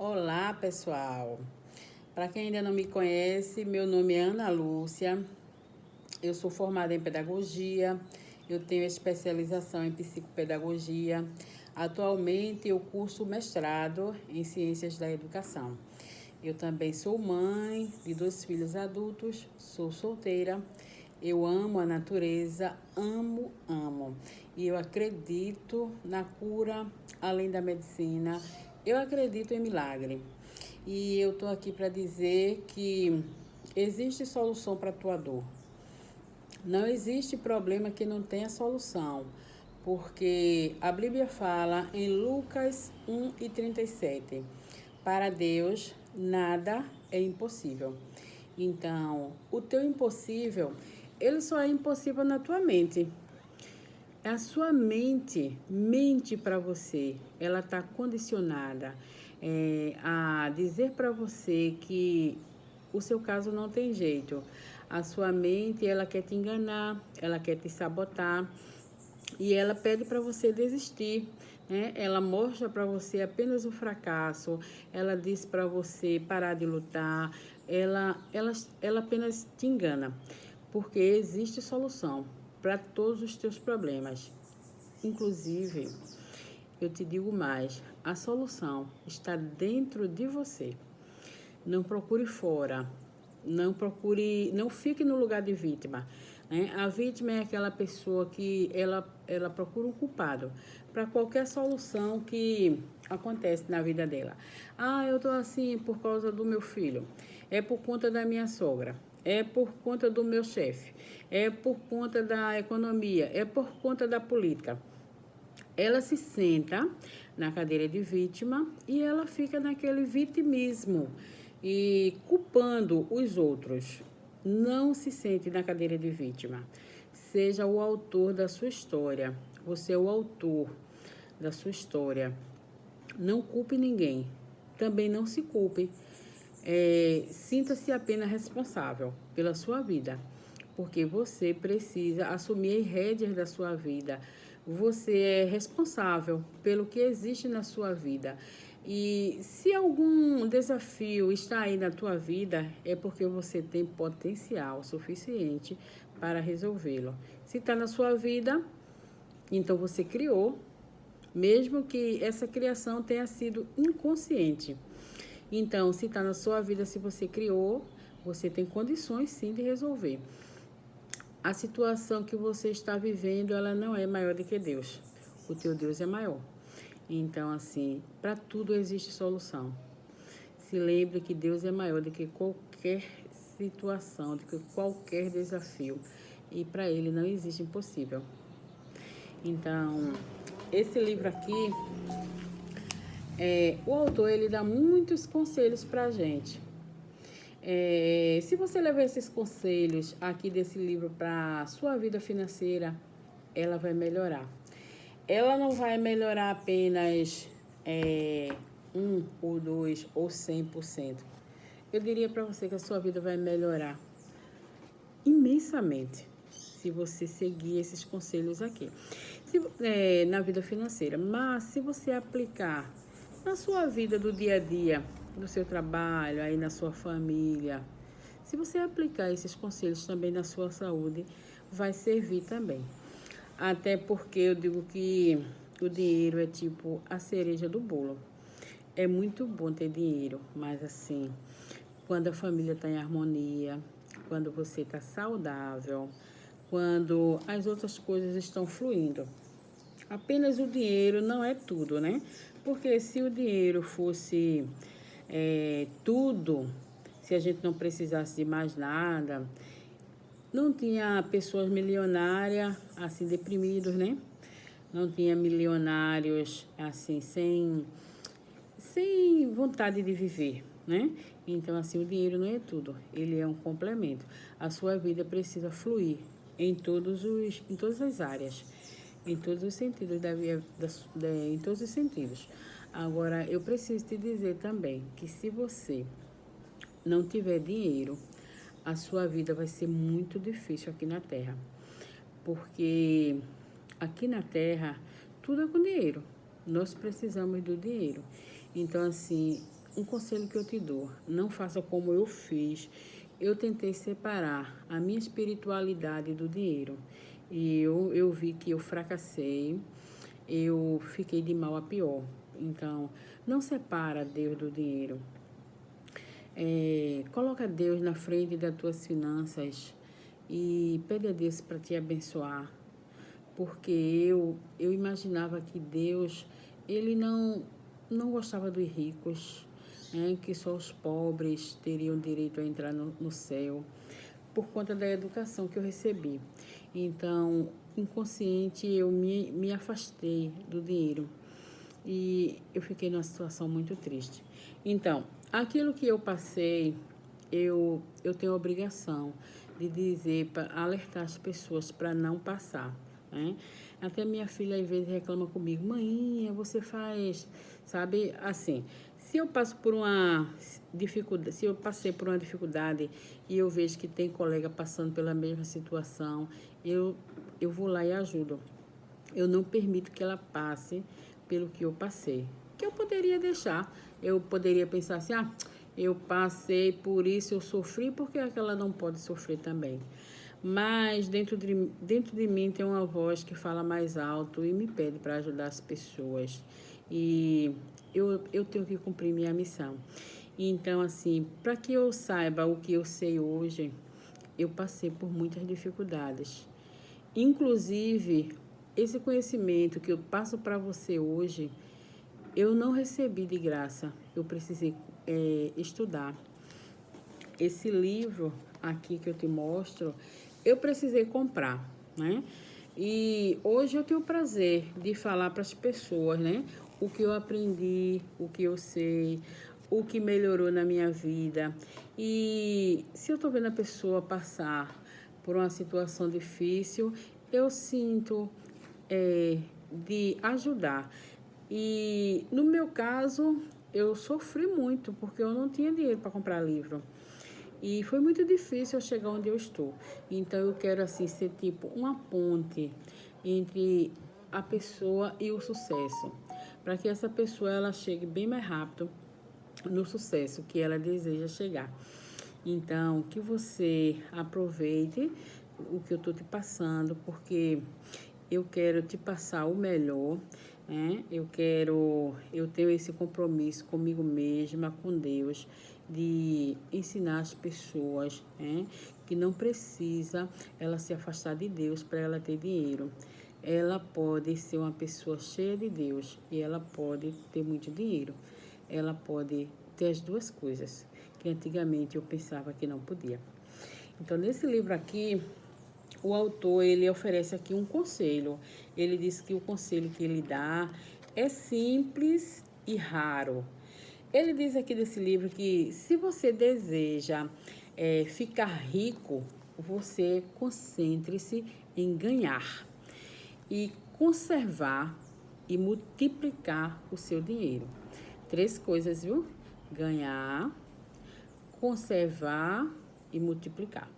Olá, pessoal. Para quem ainda não me conhece, meu nome é Ana Lúcia. Eu sou formada em pedagogia. Eu tenho especialização em psicopedagogia. Atualmente eu curso mestrado em ciências da educação. Eu também sou mãe de 2 filhos adultos, sou solteira. Eu amo a natureza, amo. E eu acredito na cura além da medicina. Eu acredito em milagre. E eu tô aqui para dizer que existe solução para a tua dor. Não existe problema que não tenha solução, porque a Bíblia fala em Lucas 1:37, para Deus nada é impossível. Então, o teu impossível, ele só é impossível na tua mente. A sua mente para você, ela está condicionada a dizer para você que o seu caso não tem jeito. A sua mente, ela quer te enganar, ela quer te sabotar e ela pede para você desistir. Ela mostra para você apenas o fracasso, ela diz para você parar de lutar, ela apenas te engana, porque existe solução para todos os teus problemas. Inclusive, eu te digo mais, a solução está dentro de você. Não procure fora, não fique no lugar de vítima. A vítima é aquela pessoa que ela procura um culpado para qualquer solução que acontece na vida dela. Eu tô assim por causa do meu filho, é por conta da minha sogra, é por conta do meu chefe, é por conta da economia, é por conta da política. Ela se senta na cadeira de vítima e ela fica naquele vitimismo e culpando os outros. Não se sente na cadeira de vítima. Seja o autor da sua história. Você é o autor da sua história. Não culpe ninguém. Também não se culpe. Sinta-se apenas responsável pela sua vida, porque você precisa assumir as rédeas da sua vida. Você é responsável pelo que existe na sua vida. E se algum desafio está aí na tua vida, é porque você tem potencial suficiente para resolvê-lo. Se está na sua vida, então você criou, mesmo que essa criação tenha sido inconsciente. Então, se está na sua vida, se você criou, você tem condições sim de resolver. A situação que você está vivendo, ela não é maior do que Deus. O teu Deus é maior. Então, assim, para tudo existe solução. Se lembre que Deus é maior do que qualquer situação, do que qualquer desafio. E para Ele não existe impossível. Então, esse livro aqui, o autor, ele dá muitos conselhos para a gente. Se você levar esses conselhos aqui desse livro para a sua vida financeira, ela vai melhorar. Ela não vai melhorar apenas 1 ou 2 ou 100%. Eu diria para você que a sua vida vai melhorar imensamente se você seguir esses conselhos aqui. Na vida financeira. Mas se você aplicar na sua vida do dia a dia, no seu trabalho, aí na sua família, se você aplicar esses conselhos também na sua saúde, vai servir também. Até porque eu digo que o dinheiro é tipo a cereja do bolo. É muito bom ter dinheiro, mas assim, quando a família está em harmonia, quando você está saudável, quando as outras coisas estão fluindo. Apenas o dinheiro não é tudo, né? Porque se o dinheiro fosse tudo, se a gente não precisasse de mais nada, não tinha pessoas milionárias, assim, deprimidos, né? Não tinha milionários, assim, sem vontade de viver, né? Então, assim, o dinheiro não é tudo, ele é um complemento. A sua vida precisa fluir em todas as áreas, em todos os sentidos da vida, em todos os sentidos. Agora, eu preciso te dizer também que se você não tiver dinheiro, a sua vida vai ser muito difícil aqui na Terra. Porque aqui na Terra, tudo é com dinheiro. Nós precisamos do dinheiro. Então, assim, um conselho que eu te dou, não faça como eu fiz. Eu tentei separar a minha espiritualidade do dinheiro. E eu vi que eu fracassei, eu fiquei de mal a pior. Então, não separa Deus do dinheiro. Coloca Deus na frente das tuas finanças e pede a Deus para te abençoar. Porque eu imaginava que Deus, ele não gostava dos ricos, né? Que só os pobres teriam direito a entrar no céu, por conta da educação que eu recebi. Então, inconsciente, eu me afastei do dinheiro e eu fiquei numa situação muito triste. Então, aquilo que eu passei, eu tenho a obrigação de dizer, para alertar as pessoas para não passar, né? Até minha filha às vezes reclama comigo, mãinha, você faz, sabe, assim, se eu passo por uma dificuldade, se eu passei por uma dificuldade e eu vejo que tem colega passando pela mesma situação, eu vou lá e ajudo. Eu não permito que ela passe pelo que eu passei. Que eu poderia deixar. Eu poderia pensar assim, eu passei por isso, eu sofri, porque aquela não pode sofrer também. Mas dentro de mim tem uma voz que fala mais alto e me pede para ajudar as pessoas. E eu tenho que cumprir minha missão. Então, assim, para que eu saiba o que eu sei hoje, eu passei por muitas dificuldades. Inclusive, esse conhecimento que eu passo para você hoje, eu não recebi de graça. Eu precisei estudar. Esse livro aqui que eu te mostro, eu precisei comprar, né? E hoje eu tenho o prazer de falar para as pessoas, né? O que eu aprendi, o que eu sei, o que melhorou na minha vida. E se eu estou vendo a pessoa passar por uma situação difícil, eu sinto de ajudar. E no meu caso, eu sofri muito, porque eu não tinha dinheiro para comprar livro. E foi muito difícil eu chegar onde eu estou. Então eu quero assim ser tipo uma ponte entre a pessoa e o sucesso, para que essa pessoa ela chegue bem mais rápido no sucesso que ela deseja chegar. Então, que você aproveite o que eu estou te passando, porque eu quero te passar o melhor, né? Eu tenho esse compromisso comigo mesma, com Deus, de ensinar as pessoas, né? Que não precisa ela se afastar de Deus para ela ter dinheiro. Ela pode ser uma pessoa cheia de Deus e ela pode ter muito dinheiro. Ela pode ter as duas coisas, que antigamente eu pensava que não podia. Então, nesse livro aqui, o autor, ele oferece aqui um conselho. Ele diz que o conselho que ele dá é simples e raro. Ele diz aqui desse livro que se você deseja ficar rico, você concentre-se em ganhar e conservar e multiplicar o seu dinheiro. 3 coisas, viu? Ganhar, conservar e multiplicar.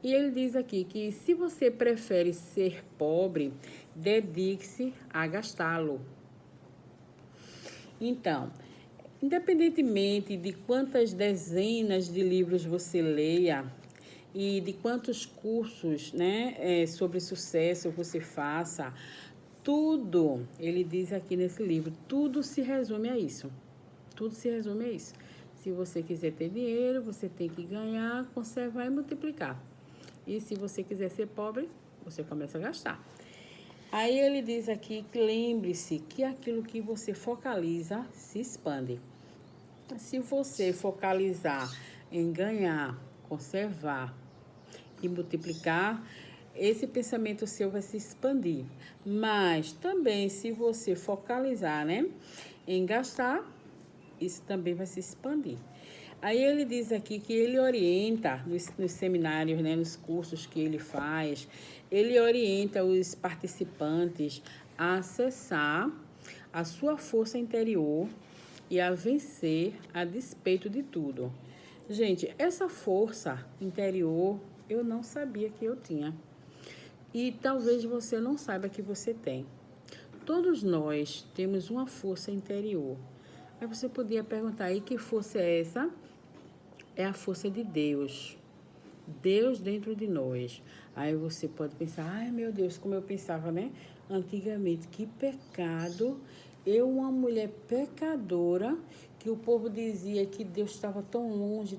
E ele diz aqui que se você prefere ser pobre, dedique-se a gastá-lo. Então, independentemente de quantas dezenas de livros você leia e de quantos cursos, né, sobre sucesso você faça, tudo, ele diz aqui nesse livro, tudo se resume a isso. Tudo se resume a isso. Se você quiser ter dinheiro, você tem que ganhar, conservar e multiplicar. E se você quiser ser pobre, você começa a gastar. Aí ele diz aqui que lembre-se que aquilo que você focaliza se expande. Se você focalizar em ganhar, conservar e multiplicar, esse pensamento seu vai se expandir. Mas também se você focalizar, né, em gastar, isso também vai se expandir. Aí ele diz aqui que ele orienta nos seminários, né, nos cursos que ele faz, ele orienta os participantes a acessar a sua força interior e a vencer a despeito de tudo. Gente, essa força interior eu não sabia que eu tinha. E talvez você não saiba que você tem. Todos nós temos uma força interior. Aí você podia perguntar aí que força é essa? É a força de Deus. Deus dentro de nós. Aí você pode pensar, ai meu Deus, como eu pensava, né? Antigamente, que pecado. Eu, uma mulher pecadora, que o povo dizia que Deus estava tão longe,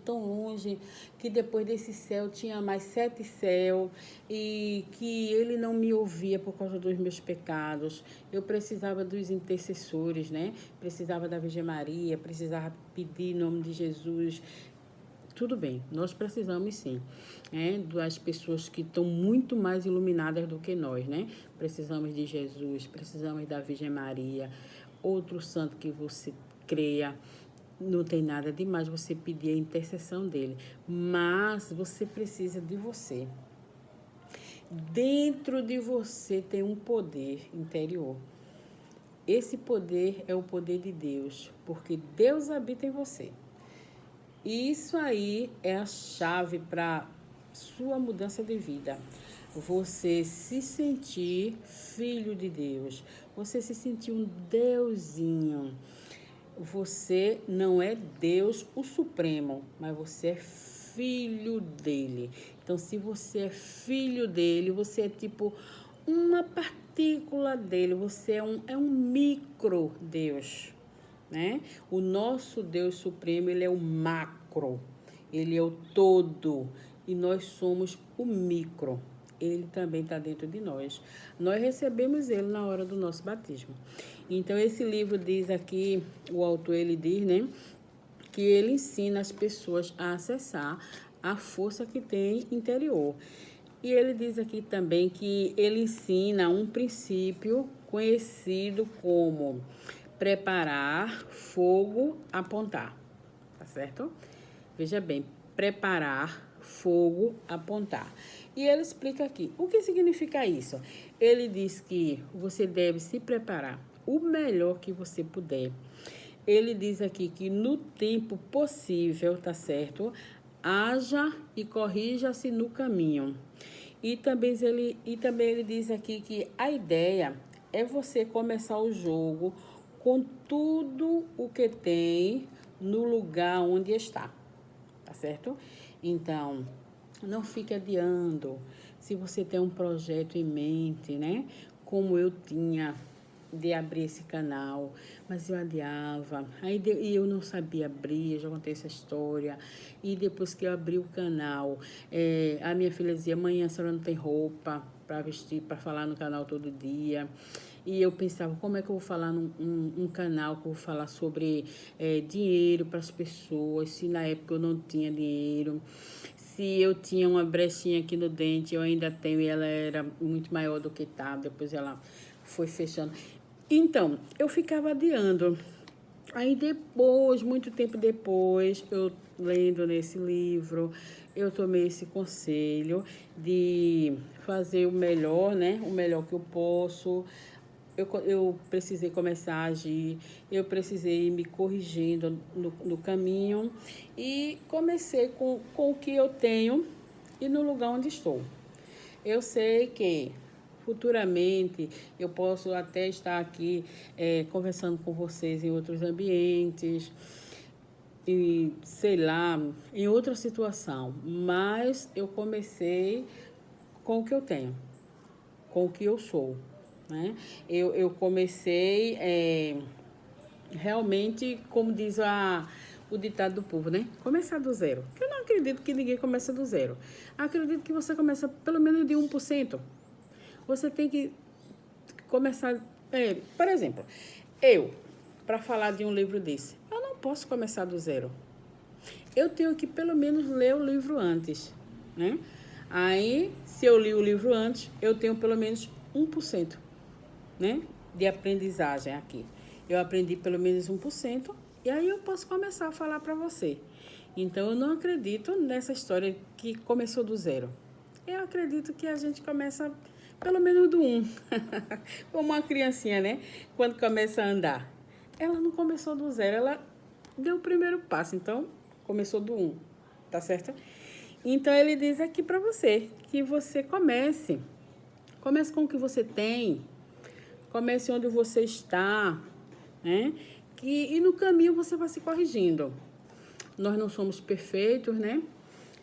que depois desse céu tinha mais 7 céus e que ele não me ouvia por causa dos meus pecados. Eu precisava dos intercessores, né? Precisava da Virgem Maria, precisava pedir em nome de Jesus. Tudo bem, nós precisamos sim, das pessoas que estão muito mais iluminadas do que nós, né? Precisamos de Jesus, precisamos da Virgem Maria, outro santo que você creia. Não tem nada demais você pedir a intercessão dele, mas você precisa de você. Dentro de você tem um poder interior. Esse poder é o poder de Deus, porque Deus habita em você. Isso aí é a chave para sua mudança de vida. Você se sentir filho de Deus. Você se sentir um Deusinho. Você não é Deus o Supremo, mas você é filho dele. Então, se você é filho dele, você é tipo uma partícula dele. Você é um micro Deus. Né? O nosso Deus Supremo, ele é o macro, ele é o todo, e nós somos o micro. Ele também está dentro de nós. Nós recebemos ele na hora do nosso batismo. Então, esse livro diz aqui, o autor, ele diz, né, que ele ensina as pessoas a acessar a força que tem interior. E ele diz aqui também que ele ensina um princípio conhecido como preparar, fogo, apontar. Tá certo? Veja bem, preparar, fogo, apontar. E ele explica aqui, o que significa isso? Ele diz que você deve se preparar o melhor que você puder. Ele diz aqui que no tempo possível, tá certo? Haja e corrija-se no caminho. E também ele diz aqui que a ideia é você começar o jogo com tudo o que tem no lugar onde está, tá certo? Então, não fique adiando. Se você tem um projeto em mente, né? Como eu tinha de abrir esse canal, mas eu adiava. E eu não sabia abrir, eu já contei essa história. E depois que eu abri o canal, a minha filha dizia, mãe, a senhora não tem roupa para vestir, para falar no canal todo dia. E eu pensava, como é que eu vou falar num canal que eu vou falar sobre dinheiro para as pessoas, se na época eu não tinha dinheiro, se eu tinha uma brechinha aqui no dente, eu ainda tenho, e ela era muito maior do que tá, depois ela foi fechando. Então, eu ficava adiando. Aí depois, muito tempo depois, eu lendo nesse livro, eu tomei esse conselho de fazer o melhor, né? O melhor que eu posso. Eu precisei começar a agir, eu precisei ir me corrigindo no caminho e comecei com o que eu tenho e no lugar onde estou. Eu sei que futuramente eu posso até estar aqui conversando com vocês em outros ambientes, e sei lá, em outra situação, mas eu comecei com o que eu tenho, com o que eu sou. Né? Eu comecei realmente, como diz o ditado do povo, né? Começar do zero. Eu não acredito que ninguém começa do zero. Acredito que você começa pelo menos de 1%. Você tem que começar... por exemplo, para falar de um livro desse, eu não posso começar do zero. Eu tenho que pelo menos ler o livro antes, né? Aí, se eu li o livro antes, eu tenho pelo menos 1%. Né, de aprendizagem aqui. Eu aprendi pelo menos 1%, e aí eu posso começar a falar para você. Então, eu não acredito nessa história que começou do zero. Eu acredito que a gente começa pelo menos do 1. Como uma criancinha, né? Quando começa a andar. Ela não começou do zero, ela deu o primeiro passo. Então, começou do 1. Tá certo? Então, ele diz aqui para você que você comece. Comece com o que você tem. Comece onde você está, né? e no caminho você vai se corrigindo. Nós não somos perfeitos, né?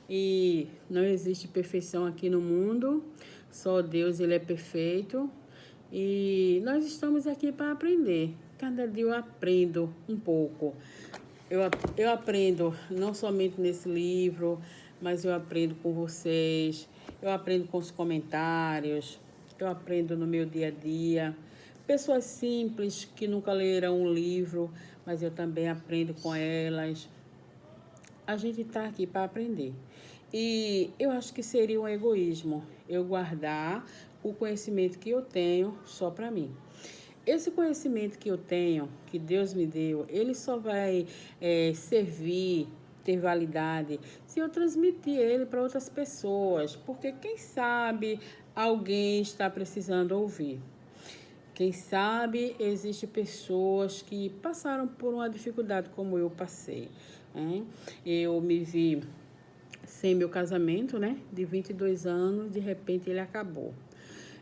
E não existe perfeição aqui no mundo. Só Deus, ele é perfeito. E nós estamos aqui para aprender. Cada dia eu aprendo um pouco. Eu aprendo não somente nesse livro, mas eu aprendo com vocês, eu aprendo com os comentários, eu aprendo no meu dia a dia. Pessoas simples que nunca leram um livro, mas eu também aprendo com elas. A gente está aqui para aprender. E eu acho que seria um egoísmo eu guardar o conhecimento que eu tenho só para mim. Esse conhecimento que eu tenho, que Deus me deu, ele só vai servir, ter validade, se eu transmitir ele para outras pessoas. Porque quem sabe alguém está precisando ouvir. Quem sabe existem pessoas que passaram por uma dificuldade como eu passei. Né? Eu me vi sem meu casamento, né? De 22 anos, de repente ele acabou.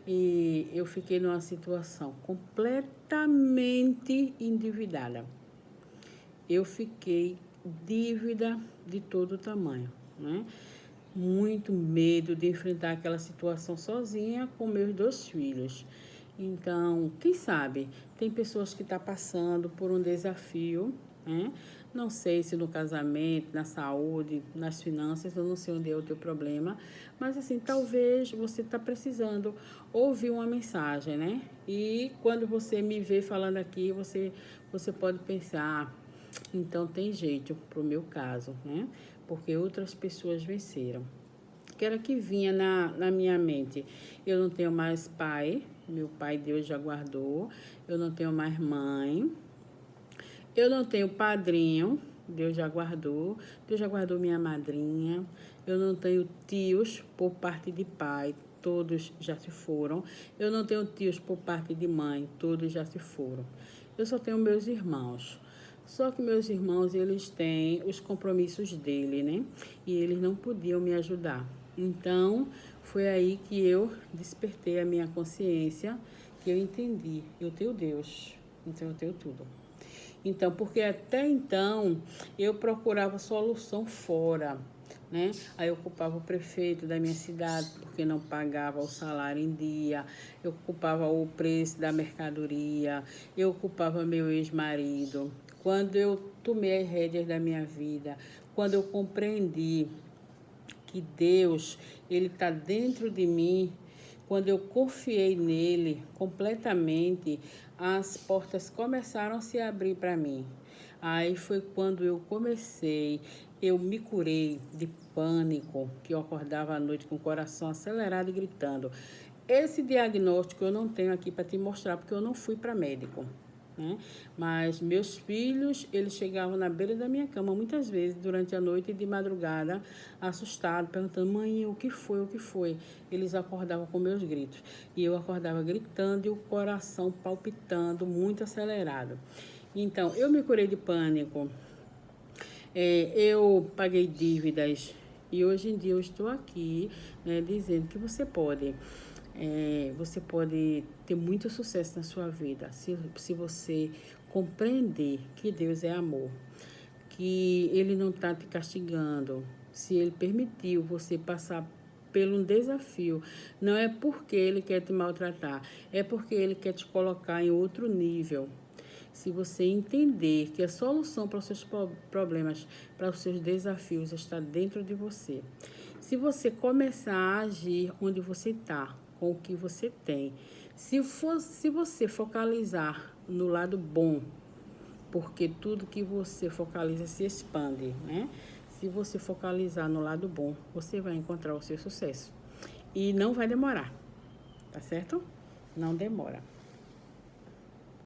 E eu fiquei numa situação completamente endividada. Eu fiquei dívida de todo tamanho, né? Muito medo de enfrentar aquela situação sozinha com meus 2 filhos. Então, quem sabe, tem pessoas que estão passando por um desafio, né? Não sei se no casamento, na saúde, nas finanças, eu não sei onde é o teu problema, mas assim, talvez você está precisando ouvir uma mensagem, né? E quando você me vê falando aqui, você pode pensar, então tem jeito pro meu caso, né? Porque outras pessoas venceram. Que era que vinha na minha mente. Eu não tenho mais pai, meu pai Deus já guardou. Eu não tenho mais mãe. Eu não tenho padrinho, Deus já guardou. Deus já guardou minha madrinha. Eu não tenho tios por parte de pai, todos já se foram. Eu não tenho tios por parte de mãe, todos já se foram. Eu só tenho meus irmãos. Só que meus irmãos, eles têm os compromissos dele, né? E eles não podiam me ajudar. Então, foi aí que eu despertei a minha consciência, que eu entendi, eu tenho Deus, então eu tenho tudo. Então, porque até então, eu procurava solução fora, né? Aí eu culpava o prefeito da minha cidade porque não pagava o salário em dia, eu culpava o preço da mercadoria, eu culpava meu ex-marido. Quando eu tomei as rédeas da minha vida, quando eu compreendi que Deus, ele está dentro de mim, quando eu confiei nele completamente, as portas começaram a se abrir para mim. Aí foi quando eu me curei de pânico, que eu acordava à noite com o coração acelerado e gritando. Esse diagnóstico eu não tenho aqui para te mostrar, porque eu não fui para médico. Né? Mas meus filhos, eles chegavam na beira da minha cama muitas vezes durante a noite e de madrugada, assustados, perguntando: mãe, o que foi, o que foi? Eles acordavam com meus gritos e eu acordava gritando e o coração palpitando, muito acelerado. Então, eu me curei de pânico, eu paguei dívidas e hoje em dia eu estou aqui, né, dizendo que você pode ter muito sucesso na sua vida se você compreender que Deus é amor, que Ele não está te castigando. Se Ele permitiu você passar por um desafio, não é porque Ele quer te maltratar, é porque Ele quer te colocar em outro nível. Se você entender que a solução para os seus problemas, para os seus desafios está dentro de você. Se você começar a agir onde você está, com o que você tem. Se você focalizar no lado bom, porque tudo que você focaliza se expande, né? Se você focalizar no lado bom, você vai encontrar o seu sucesso. E não vai demorar, tá certo? Não demora.